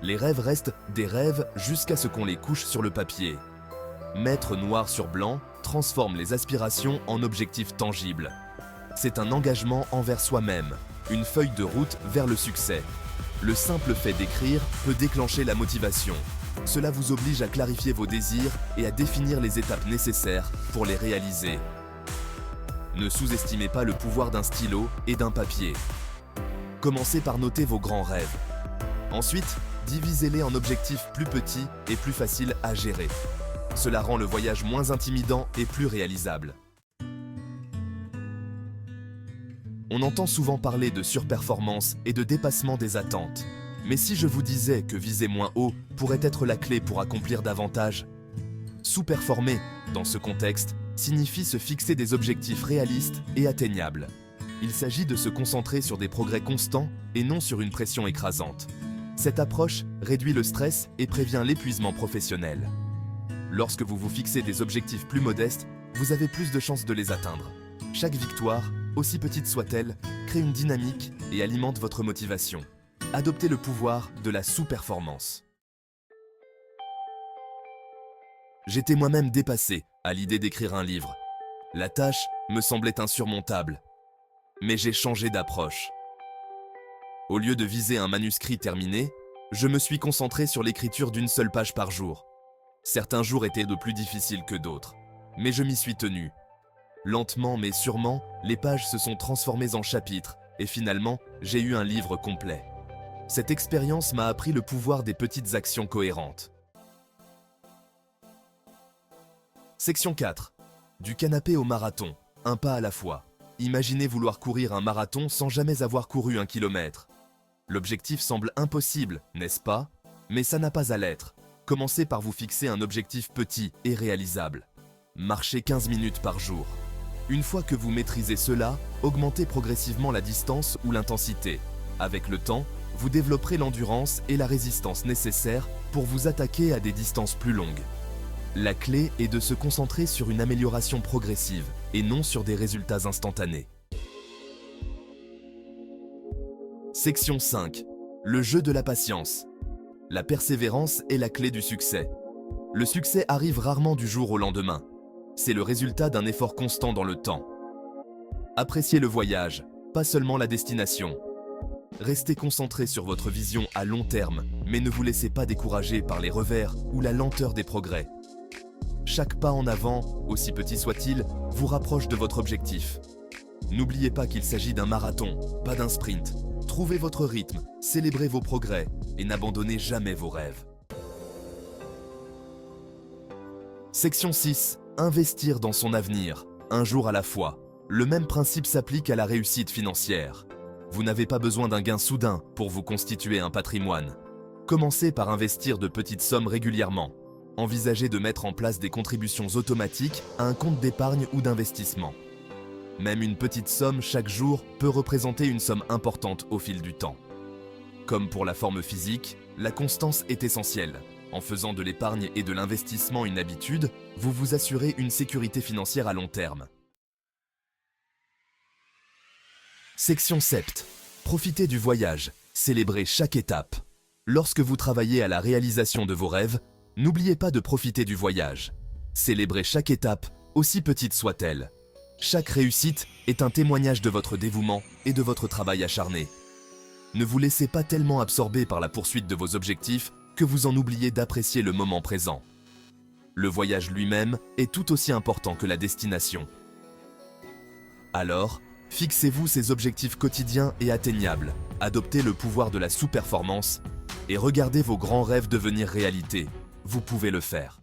Les rêves restent des rêves jusqu'à ce qu'on les couche sur le papier. Mettre noir sur blanc transforme les aspirations en objectifs tangibles. C'est un engagement envers soi-même, une feuille de route vers le succès. Le simple fait d'écrire peut déclencher la motivation. Cela vous oblige à clarifier vos désirs et à définir les étapes nécessaires pour les réaliser. Ne sous-estimez pas le pouvoir d'un stylo et d'un papier. Commencez par noter vos grands rêves. Ensuite, divisez-les en objectifs plus petits et plus faciles à gérer. Cela rend le voyage moins intimidant et plus réalisable. On entend souvent parler de surperformance et de dépassement des attentes. Mais si je vous disais que viser moins haut pourrait être la clé pour accomplir davantage? Sous-performer, dans ce contexte, signifie se fixer des objectifs réalistes et atteignables. Il s'agit de se concentrer sur des progrès constants et non sur une pression écrasante. Cette approche réduit le stress et prévient l'épuisement professionnel. Lorsque vous vous fixez des objectifs plus modestes, vous avez plus de chances de les atteindre. Chaque victoire, aussi petite soit-elle, crée une dynamique et alimente votre motivation. Adoptez le pouvoir de la sous-performance. J'étais moi-même dépassé à l'idée d'écrire un livre. La tâche me semblait insurmontable. Mais j'ai changé d'approche. Au lieu de viser un manuscrit terminé, je me suis concentré sur l'écriture d'une seule page par jour. Certains jours étaient de plus difficiles que d'autres, mais je m'y suis tenu. Lentement mais sûrement, les pages se sont transformées en chapitres et finalement, j'ai eu un livre complet. Cette expérience m'a appris le pouvoir des petites actions cohérentes. Section 4. Du canapé au marathon, un pas à la fois. Imaginez vouloir courir un marathon sans jamais avoir couru 1 kilomètre. L'objectif semble impossible, n'est-ce pas? Mais ça n'a pas à l'être. Commencez par vous fixer un objectif petit et réalisable. Marchez 15 minutes par jour. Une fois que vous maîtrisez cela, augmentez progressivement la distance ou l'intensité. Avec le temps, vous développerez l'endurance et la résistance nécessaires pour vous attaquer à des distances plus longues. La clé est de se concentrer sur une amélioration progressive et non sur des résultats instantanés. Section 5. Le jeu de la patience. La persévérance est la clé du succès. Le succès arrive rarement du jour au lendemain. C'est le résultat d'un effort constant dans le temps. Appréciez le voyage, pas seulement la destination. Restez concentré sur votre vision à long terme, mais ne vous laissez pas décourager par les revers ou la lenteur des progrès. Chaque pas en avant, aussi petit soit-il, vous rapproche de votre objectif. N'oubliez pas qu'il s'agit d'un marathon, pas d'un sprint. Trouvez votre rythme, célébrez vos progrès et n'abandonnez jamais vos rêves. Section 6. Investir dans son avenir, un jour à la fois. Le même principe s'applique à la réussite financière. Vous n'avez pas besoin d'un gain soudain pour vous constituer un patrimoine. Commencez par investir de petites sommes régulièrement. Envisagez de mettre en place des contributions automatiques à un compte d'épargne ou d'investissement. Même une petite somme chaque jour peut représenter une somme importante au fil du temps. Comme pour la forme physique, la constance est essentielle. En faisant de l'épargne et de l'investissement une habitude, vous vous assurez une sécurité financière à long terme. Section 7. Profitez du voyage, célébrez chaque étape. Lorsque vous travaillez à la réalisation de vos rêves, n'oubliez pas de profiter du voyage. Célébrez chaque étape, aussi petite soit-elle. Chaque réussite est un témoignage de votre dévouement et de votre travail acharné. Ne vous laissez pas tellement absorber par la poursuite de vos objectifs que vous en oubliez d'apprécier le moment présent. Le voyage lui-même est tout aussi important que la destination. Alors, fixez-vous ces objectifs quotidiens et atteignables, adoptez le pouvoir de la sous-performance et regardez vos grands rêves devenir réalité. Vous pouvez le faire.